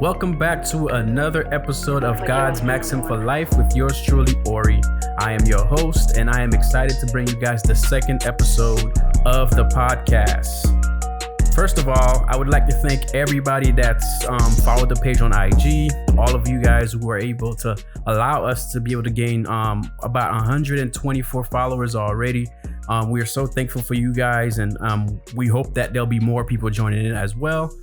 Welcome back to another episode of God's Maxim for Life with yours truly, Ori. I am your host, and I am excited to bring you guys the second episode of the podcast. First of all, I would like to thank everybody that's followed the page on IG, all of you guys who were able to allow us to be able to gain about 124 followers already. We are so thankful for you guys, and we hope that there'll be more people joining in as well.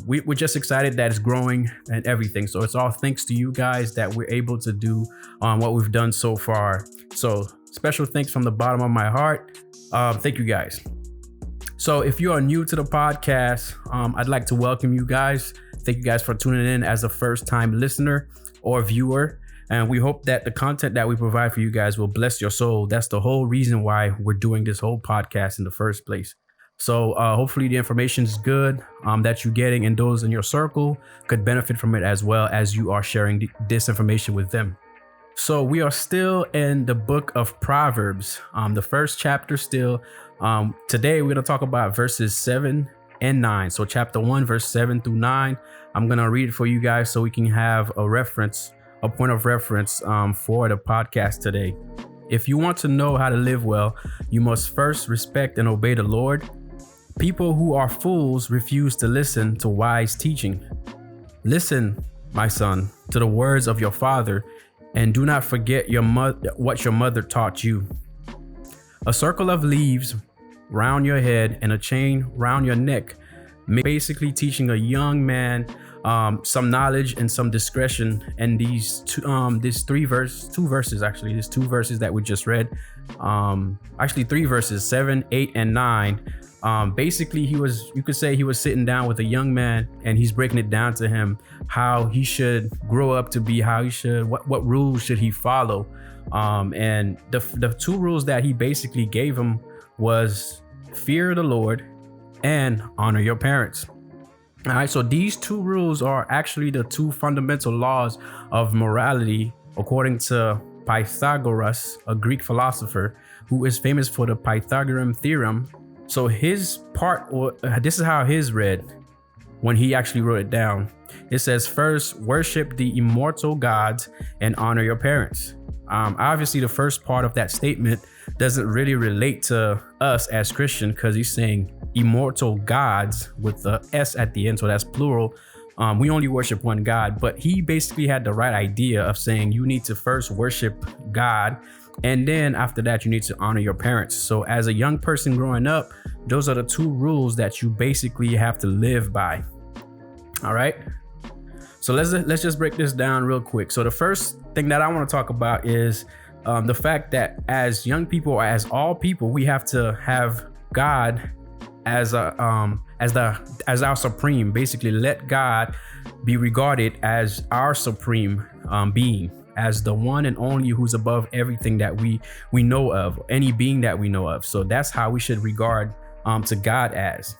We're just excited that it's growing and everything. So it's all thanks to you guys that we're able to do what we've done so far. So special thanks from the bottom of my heart. Thank you guys. So if you are new to the podcast, I'd like to welcome you guys. Thank you guys for tuning in as a first time listener or viewer. And we hope that the content that we provide for you guys will bless your soul. That's the whole reason why we're doing this whole podcast in the first place. So hopefully the information is good that you're getting, and those in your circle could benefit from it as well as you are sharing this information with them. So we are still in the book of Proverbs, the first chapter still. Today we're going to talk about verses 7 and 9. So chapter 1, verse 7 through 9. I'm going to read it for you guys so we can have a point of reference for the podcast today. If you want to know how to live well, you must first respect and obey the Lord. People who are fools refuse to listen to wise teaching. Listen, my son, to the words of your father, and do not forget what your mother taught you. A circle of leaves round your head and a chain round your neck, basically teaching a young man some knowledge and some discretion. And these two verses that we just read, actually 3 verses, 7, 8, and 9. Basically, you could say he was sitting down with a young man, and he's breaking it down to him how he should grow up to be, what rules should he follow. And the 2 rules that he basically gave him was fear the Lord and honor your parents. All right, so these 2 rules are actually the 2 fundamental laws of morality, according to Pythagoras, a Greek philosopher who is famous for the Pythagorean theorem. So his part, this is how his read when he actually wrote it down. It says, first, worship the immortal gods and honor your parents. Obviously, the first part of that statement doesn't really relate to us as Christians, because he's saying immortal gods with the S at the end. So that's plural. We only worship one God, but he basically had the right idea of saying you need to first worship God, and then after that, you need to honor your parents. So as a young person growing up, those are the 2 rules that you basically have to live by. All right. So let's just break this down real quick. So the first thing that I want to talk about is the fact that as young people, or as all people, we have to have God as our supreme. Basically, let God be regarded as our supreme being, as the one and only who's above everything that we know of, any being that we know of. So that's how we should regard to God as.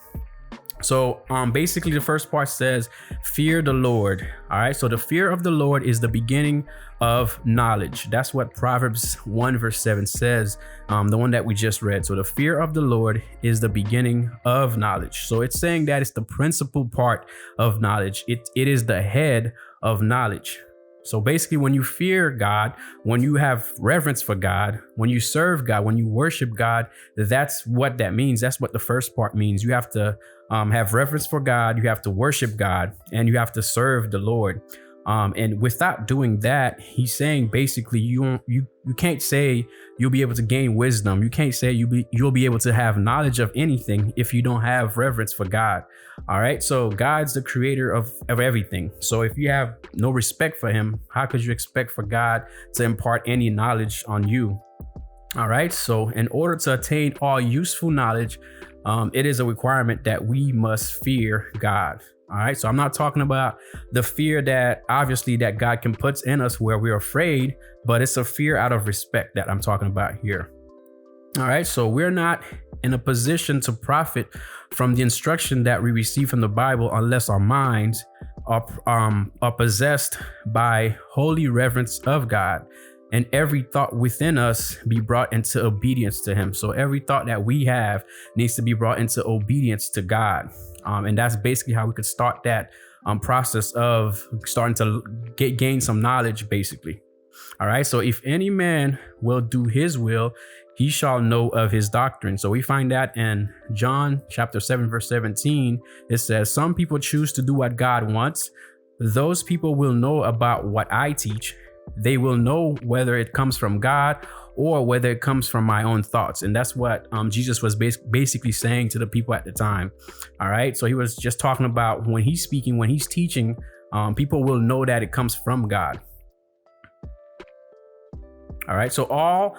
So basically the first part says fear the Lord. All right, so the fear of the Lord is the beginning of knowledge. That's what Proverbs 1 verse 7 says, the one that we just read. So the fear of the Lord is the beginning of knowledge. So it's saying that it's the principal part of knowledge. It is the head of knowledge. So basically, when you fear God, when you have reverence for God, when you serve God, when you worship God, that's what that means. That's what the first part means. You have to have reverence for God, you have to worship God, and you have to serve the Lord. And without doing that, he's saying basically you can't say you'll be able to gain wisdom. You can't say you'll be able to have knowledge of anything if you don't have reverence for God. All right. So God's the creator of everything. So if you have no respect for him, how could you expect for God to impart any knowledge on you? All right. So in order to attain all useful knowledge, it is a requirement that we must fear God. All right. So I'm not talking about the fear that obviously that God can put in us where we're afraid, but it's a fear out of respect that I'm talking about here. All right. So we're not in a position to profit from the instruction that we receive from the Bible unless our minds are possessed by holy reverence of God, and every thought within us be brought into obedience to him. So every thought that we have needs to be brought into obedience to God. And that's basically how we could start that process of starting to gain some knowledge, basically. All right. So if any man will do his will, he shall know of his doctrine. So we find that in John chapter 7, verse 17. It says, some people choose to do what God wants. Those people will know about what I teach. They will know whether it comes from God or whether it comes from my own thoughts. And that's what Jesus was basically saying to the people at the time. All right. So he was just talking about when he's speaking, when he's teaching, people will know that it comes from God. All right. So all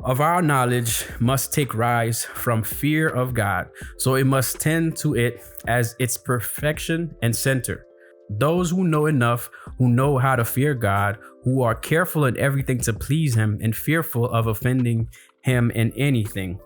of our knowledge must take rise from fear of God. So it must tend to it as its perfection and center. Those who know enough, who know how to fear God, who are careful in everything to please him and fearful of offending him in anything.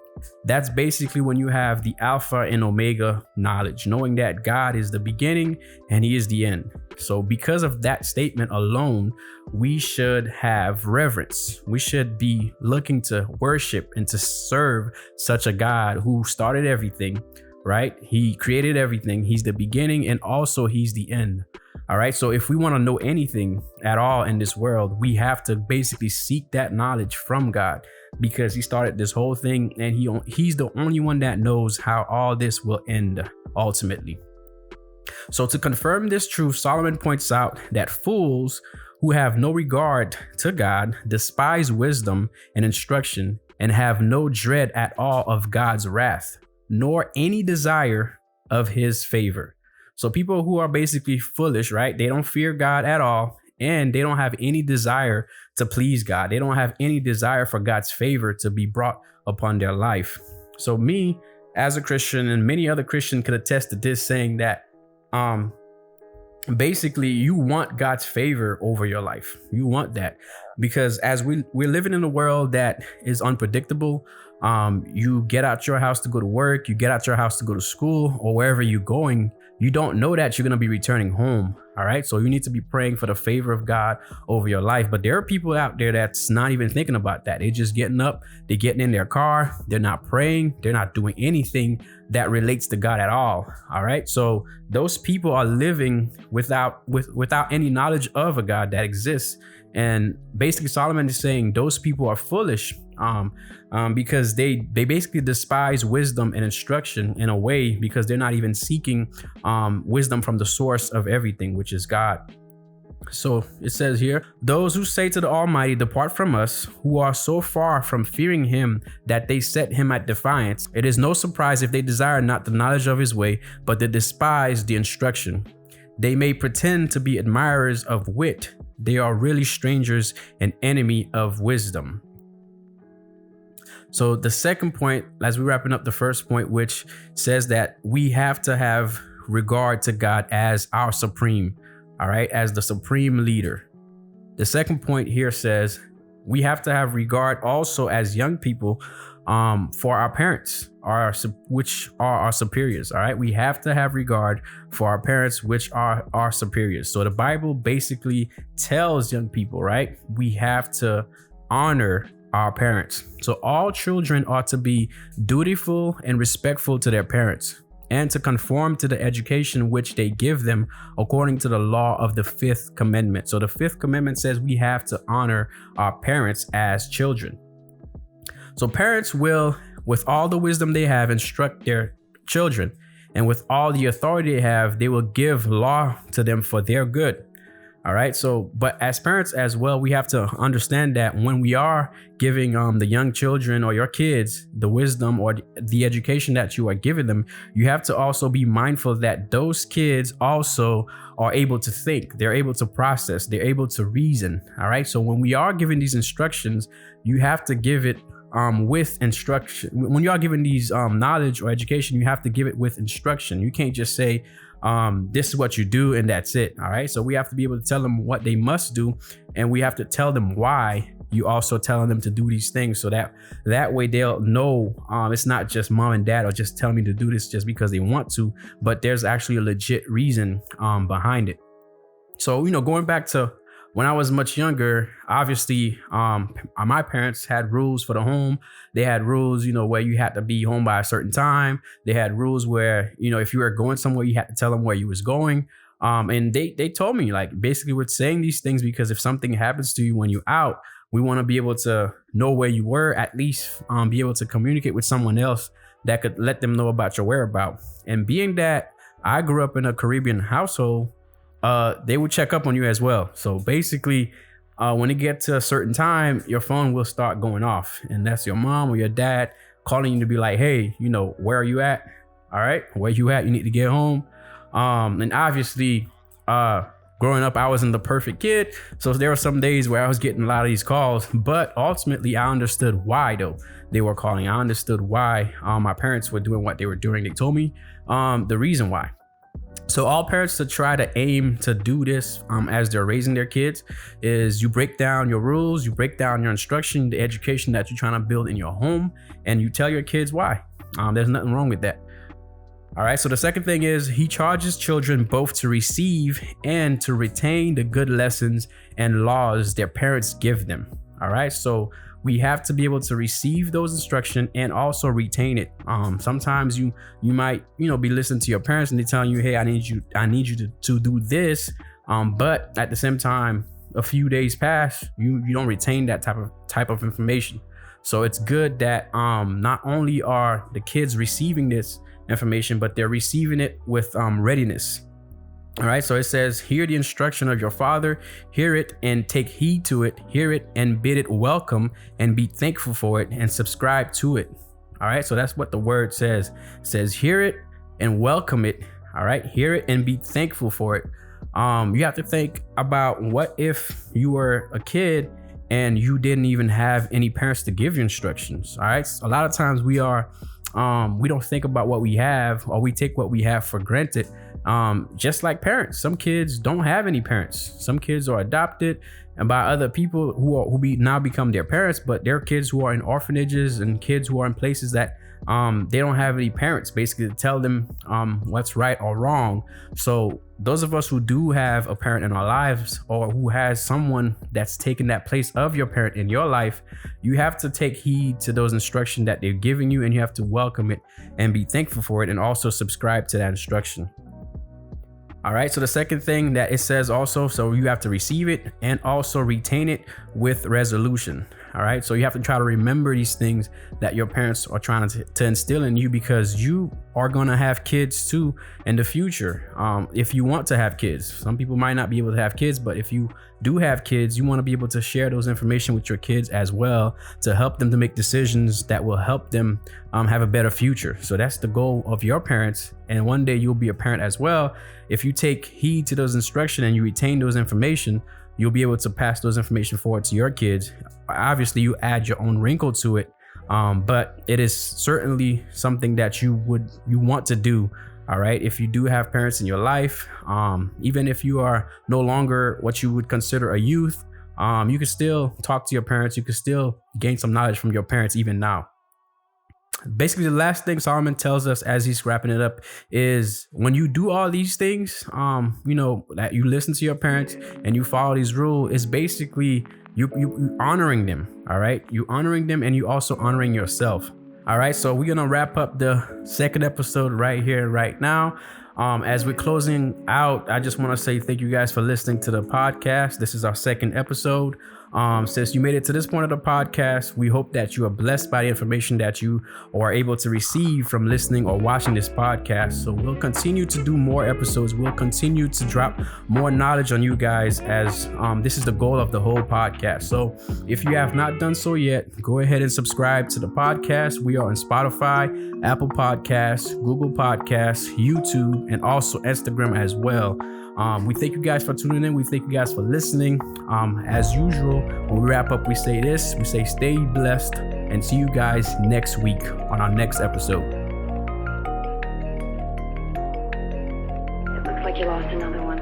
That's basically when you have the Alpha and Omega knowledge, knowing that God is the beginning and he is the end. So because of that statement alone, we should have reverence. We should be looking to worship and to serve such a God who started everything, right? He created everything. He's the beginning and also he's the end. All right. So if we want to know anything at all in this world, we have to basically seek that knowledge from God, because he started this whole thing and he's the only one that knows how all this will end ultimately. So to confirm this truth, Solomon points out that fools who have no regard to God despise wisdom and instruction and have no dread at all of God's wrath, nor any desire of his favor. So people who are basically foolish, right? They don't fear God at all, and they don't have any desire to please God. They don't have any desire for God's favor to be brought upon their life. So me, as a Christian, and many other Christians could attest to this, saying that basically you want God's favor over your life. You want that, because as we're living in a world that is unpredictable. You get out your house to go to work, you get out your house to go to school, or wherever you're going, you don't know that you're going to be returning home. All right. So you need to be praying for the favor of God over your life. But there are people out there that's not even thinking about that. They're just getting up, they're getting in their car, they're not praying, they're not doing anything that relates to God at all. All right. So those people are living without any knowledge of a God that exists. And basically Solomon is saying those people are foolish because they basically despise wisdom and instruction in a way, because they're not even seeking wisdom from the source of everything, which is God. So it says here, those who say to the Almighty, depart from us, who are so far from fearing him that they set him at defiance. It is no surprise if they desire not the knowledge of his way, but they despise the instruction. They may pretend to be admirers of wit. They are really strangers and enemy of wisdom. So the second point, as we're wrapping up the first point, which says that we have to have regard to God as our supreme, all right, as the supreme leader. The second point here says we have to have regard also as young people for our parents, which are our superiors. All right, we have to have regard for our parents, which are our superiors. So the Bible basically tells young people, right, we have to honor our parents. So all children ought to be dutiful and respectful to their parents, and to conform to the education which they give them according to the law of the fifth commandment. So the fifth commandment says we have to honor our parents as children. So parents will, with all the wisdom they have, instruct their children, and with all the authority they have, they will give law to them for their good. All right. So, but as parents as well, we have to understand that when we are giving the young children or your kids the wisdom or the education that you are giving them, you have to also be mindful that those kids also are able to think, they're able to process, they're able to reason. All right. So when we are giving these instructions, you have to give it with instruction. When you are giving these knowledge or education, you have to give it with instruction. You can't just say, this is what you do and that's it. All right. So we have to be able to tell them what they must do, and we have to tell them why you also telling them to do these things, so that way they'll know it's not just mom and dad are just telling me to do this just because they want to, but there's actually a legit reason behind it. So, going back to when I was much younger, obviously, my parents had rules for the home. They had rules, where you had to be home by a certain time. They had rules where, if you were going somewhere, you had to tell them where you was going. And they told me, like, basically we're saying these things because if something happens to you when you're out, we want to be able to know where you were, at least be able to communicate with someone else that could let them know about your whereabouts. And being that I grew up in a Caribbean household, they would check up on you as well. So basically, when it gets to a certain time, your phone will start going off, and that's your mom or your dad calling you to be like, hey, where are you at? All right, where you at? You need to get home. And obviously, growing up, I wasn't the perfect kid. So there were some days where I was getting a lot of these calls, but ultimately I understood why though they were calling. I understood why my parents were doing what they were doing. They told me the reason why. So all parents to try to aim to do this as they're raising their kids is you break down your rules, you break down your instruction, the education that you're trying to build in your home, and you tell your kids why. There's nothing wrong with that. All right, so the second thing is he charges children both to receive and to retain the good lessons and laws their parents give them. All right, so we have to be able to receive those instructions and also retain it. Sometimes you might be listening to your parents and they're telling you, hey, I need you to do this, but at the same time, a few days pass, you don't retain that type of information. So it's good that not only are the kids receiving this information, but they're receiving it with readiness. All right, so it says, hear the instruction of your father, hear it and take heed to it, hear it and bid it welcome and be thankful for it and subscribe to it. All right, so that's what the word says. It says, hear it and welcome it. All right, hear it and be thankful for it. You have to think about what if you were a kid and you didn't even have any parents to give you instructions. All right, a lot of times we don't think about what we have, or we take what we have for granted. Just like parents, some kids don't have any parents. Some kids are adopted and by other people who now become their parents, but they're kids who are in orphanages and kids who are in places that they don't have any parents basically to tell them what's right or wrong. So those of us who do have a parent in our lives, or who has someone that's taken that place of your parent in your life, you have to take heed to those instructions that they're giving you, and you have to welcome it and be thankful for it, and also subscribe to that instruction. All right, so the second thing that it says also, so you have to receive it and also retain it with resolution. All right, so you have to try to remember these things that your parents are trying to instill in you, because you are going to have kids too in the future. If you want to have kids, some people might not be able to have kids, but if you do have kids, you want to be able to share those information with your kids as well, to help them to make decisions that will help them have a better future. So that's the goal of your parents, and one day you'll be a parent as well. If you take heed to those instructions and you retain those information, you'll be able to pass those information forward to your kids. Obviously, you add your own wrinkle to it, but it is certainly something that you want to do. All right, if you do have parents in your life, even if you are no longer what you would consider a youth, you can still talk to your parents. You can still gain some knowledge from your parents even now. Basically, the last thing Solomon tells us as he's wrapping it up is, when you do all these things, that you listen to your parents and you follow these rules, is basically you honoring them. All right, you honoring them, and you also honoring yourself. All right, so we're gonna wrap up the second episode right here, right now. As we're closing out, I just want to say thank you guys for listening to the podcast. This is our second episode. Since you made it to this point of the podcast, we hope that you are blessed by the information that you are able to receive from listening or watching this podcast. So we'll continue to do more episodes. We'll continue to drop more knowledge on you guys, as this is the goal of the whole podcast. So if you have not done so yet, go ahead and subscribe to the podcast. We are on Spotify, Apple Podcasts, Google Podcasts, YouTube, and also Instagram as well. We thank you guys for tuning in. We thank you guys for listening. As usual, when we wrap up, we say this. We say stay blessed, and see you guys next week on our next episode. It looks like you lost another one.